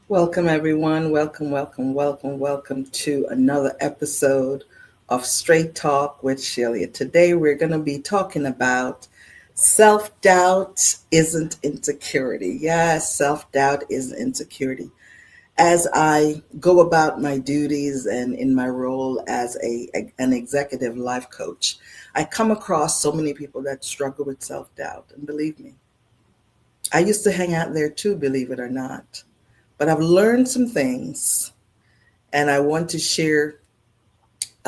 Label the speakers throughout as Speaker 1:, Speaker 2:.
Speaker 1: Welcome, everyone. Welcome, welcome, welcome, welcome to another episode of Straight Talk with Shelia. Today, we're going to be talking about self doubt isn't insecurity. Yes, self doubt is insecurity. As I go about my duties and in my role as an executive life coach, I come across so many people that struggle with self doubt. And believe me, I used to hang out there too, believe it or not. But I've learned some things and I want to share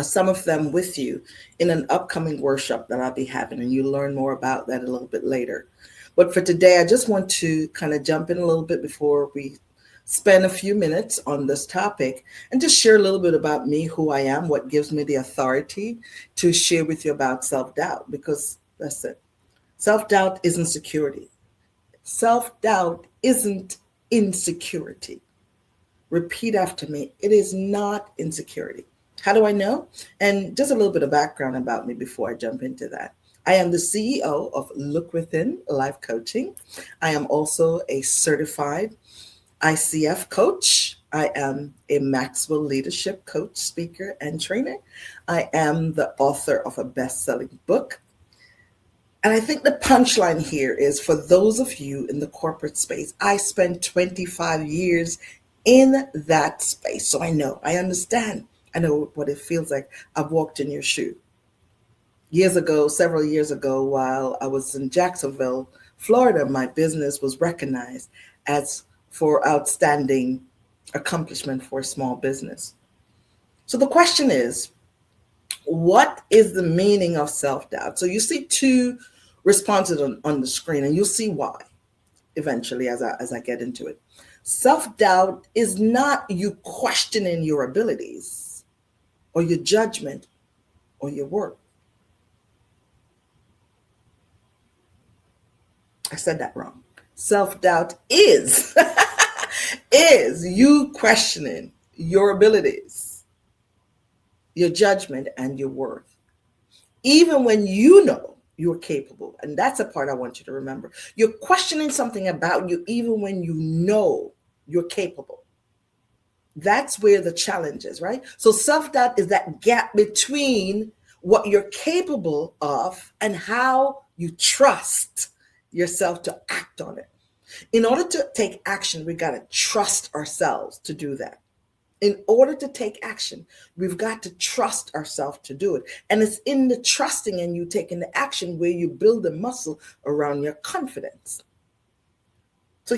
Speaker 1: some of them with you in an upcoming workshop that I'll be having, and you'll learn more about that a little bit later. But for today, I just want to kind of jump in a little bit before we spend a few minutes on this topic and just share a little bit about me, who I am, what gives me the authority to share with you about self doubt, because that's it. Self doubt isn't security, self doubt isn't insecurity. Repeat after me. It is not insecurity. How do I know? And just a little bit of background about me before I jump into that. I am the CEO of Look Within Life Coaching. I am also a certified ICF coach. I am a Maxwell Leadership coach, speaker, and trainer. I am the author of a best selling book. And I think the punchline here is for those of you in the corporate space, I spent 25 years in that space. So I know, I understand. I know what it feels like. I've walked in your shoe. Years ago, several years ago, while I was in Jacksonville, Florida, my business was recognized as for outstanding accomplishment for a small business. So the question is, what is the meaning of self-doubt? So you see two responses on the screen, and you'll see why eventually as I get into it. Self-doubt is not you questioning your abilities or your judgment or your work. I said that wrong. Self-doubt is is you questioning your abilities, your judgment, and your worth. Even when you know you're capable. And that's a part I want you to remember. You're questioning something about you even when you know you're capable. That's where the challenge is, right? So self doubt is that gap between what you're capable of and how you trust yourself to act on it. In order to take action, we got to trust ourselves to do that. In order to take action, we've got to trust ourselves to do it. And it's in the trusting and you taking the action where you build a muscle around your confidence.